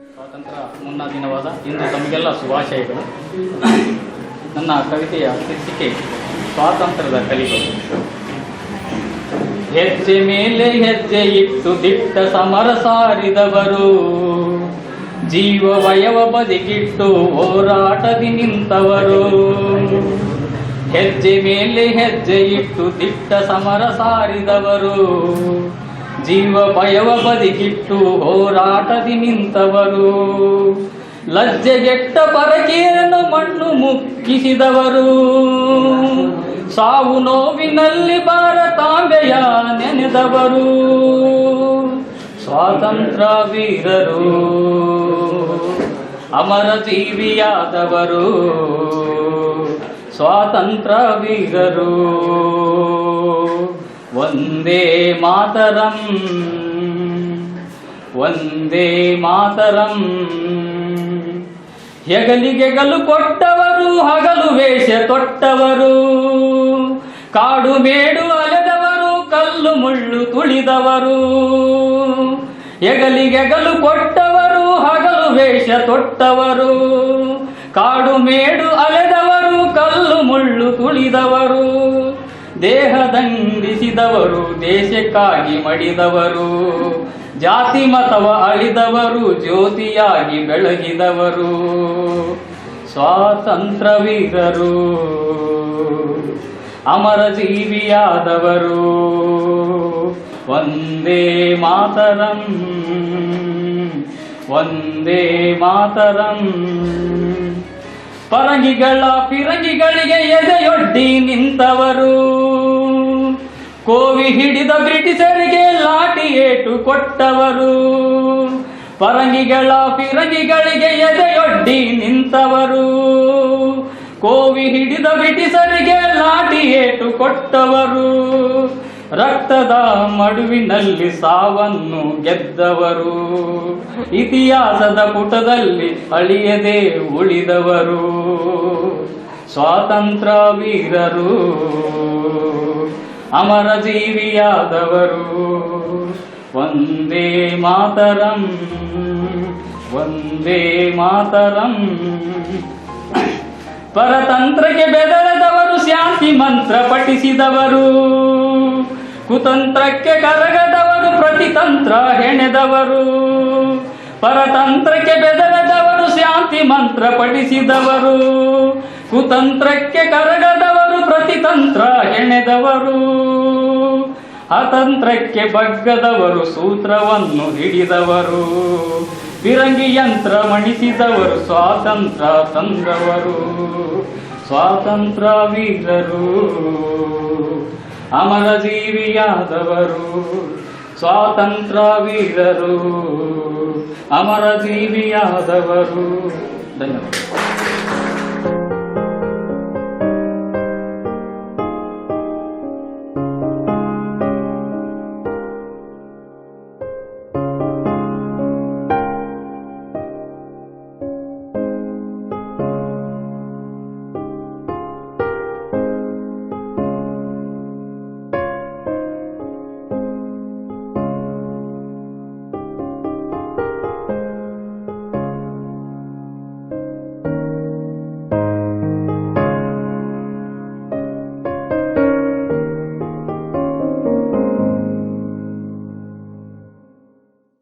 ಸ್ವಾತಂತ್ರ್ಯ ಮುನ್ನಾ ದಿನವಾದ ಇಂದು ತಮಗೆಲ್ಲ ಶುಭಾಶಯಗಳು. ನನ್ನ ಕವಿತೆಯ ಶೀರ್ಷಿಕೆ ಸ್ವಾತಂತ್ರ್ಯದ ಕಲಿಗಳು. ಹೆಜ್ಜೆ ಮೇಲೆ ಹೆಜ್ಜೆ ಇಟ್ಟು ದಿಟ್ಟ ಸಮರ ಸಾರಿದವರು, ಜೀವ ವಯವ ಬದಿಗಿಟ್ಟು ಹೋರಾಟದಿ ನಿಂತವರು. ಹೆಜ್ಜೆ ಮೇಲೆ ಹೆಜ್ಜೆ ಇಟ್ಟು ದಿಟ್ಟ ಸಮರ ಸಾರಿದವರು, ಜೀವ ಭಯವ ಬದಿಗಿಟ್ಟು ಹೋರಾಟದಿ ನಿಂತವರು. ಲಜ್ಜೆಗೆಟ್ಟ ಪರಕೀರನ್ನು ಮಣ್ಣು ಮುಕ್ಕಿಸಿದವರು, ಸಾವು ನೋವಿನಲ್ಲಿ ಭಾರತಾಂಬೆಯ ನೆನೆದವರು. ಸ್ವಾತಂತ್ರ್ಯ ವೀರರು, ಅಮರ ಜೀವಿಯಾದವರು. ಸ್ವಾತಂತ್ರ್ಯ ವೀರರು, ವಂದೇ ಮಾತರಂ, ವಂದೇ ಮಾತರಂ. ಹೆಗಲಿಗೆಗಲು ಕೊಟ್ಟವರು, ಹಗಲು ವೇಷ ತೊಟ್ಟವರು. ಕಾಡು ಮೇಡು ಅಲೆದವರು, ಕಲ್ಲು ಮುಳ್ಳು ತುಳಿದವರು. ಹೆಗಲಿಗೆಗಲು ಕೊಟ್ಟವರು, ಹಗಲು ವೇಷ ತೊಟ್ಟವರು. ಕಾಡು ಮೇಡು ಅಲೆದವರು, ಕಲ್ಲು ಮುಳ್ಳು ತುಳಿದವರು. ದೇಹ ದಂಡಿಸಿದವರು, ದೇಶಕ್ಕಾಗಿ ಮಡಿದವರು. ಜಾತಿ ಮತವ ಅಳಿದವರು, ಜ್ಯೋತಿಯಾಗಿ ಬೆಳಗಿದವರು. ಸ್ವಾತಂತ್ರ್ಯ ವೀರರು, ಅಮರ ಜೀವಿಯಾದವರು. ವಂದೇ ಮಾತರಂ, ವಂದೇ ಮಾತರಂ. ಪರಂಗಿಗಳ ಫಿರಂಗಿಗಳಿಗೆ ಎದೆಯೊಡ್ಡಿ ನಿಂತವರು, ಕೋವಿ ಹಿಡಿದ ಬ್ರಿಟಿಷರಿಗೆ ಲಾಠಿ ಏಟು ಕೊಟ್ಟವರು. ಪರಂಗಿಗಳ ಫಿರಂಗಿಗಳಿಗೆ ಎದೆಯೊಡ್ಡಿ ನಿಂತವರು, ಕೋವಿ ಹಿಡಿದ ಬ್ರಿಟಿಷರಿಗೆ ಲಾಠಿ ಏಟು ಕೊಟ್ಟವರು. ರಕ್ತದ ಮಡುವಿನಲ್ಲಿ ಸಾವನ್ನು ಗೆದ್ದವರು, ಇತಿಹಾಸದ ಪುಟದಲ್ಲಿ ಅಳಿಯದೆ ಉಳಿದವರು. ಸ್ವಾತಂತ್ರ್ಯ ವೀರರು, ಅಮರ ಜೀವಿಯಾದವರು. ವಂದೇ ಮಾತರಂ, ವಂದೇ ಮಾತರಂ. ಪರತಂತ್ರಕ್ಕೆ ಬೆದರದವರು, ಶಾಂತಿ ಮಂತ್ರ ಪಠಿಸಿದವರು. ಕುತಂತ್ರಕ್ಕೆ ಕರಗದವರು, ಪ್ರತಿತಂತ್ರ ಹೆಣೆದವರು. ಪರತಂತ್ರಕ್ಕೆ ಬೆದರದವರು, ಶಾಂತಿ ಮಂತ್ರ ಪಠಿಸಿದವರು. ಕುತಂತ್ರಕ್ಕೆ ಕರಗದವರು, ಪ್ರತಿತಂತ್ರ ಹೆಣೆದವರು. ಅತಂತ್ರಕ್ಕೆ ಬಗ್ಗದವರು, ಸೂತ್ರವನ್ನು ಹಿಡಿದವರು. ಫಿರಂಗಿ ಯಂತ್ರ ಮಣಿಸಿದವರು, ಸ್ವಾತಂತ್ರ್ಯ ತಂದವರು. ಸ್ವಾತಂತ್ರ್ಯ ವೀರರು, ಅಮರ ಜೀವಿಯಾದವರು. ಸ್ವಾತಂತ್ರ್ಯ ವೀರರು, ಅಮರ ಜೀವಿಯಾದವರು. ಧನ್ಯವಾದ.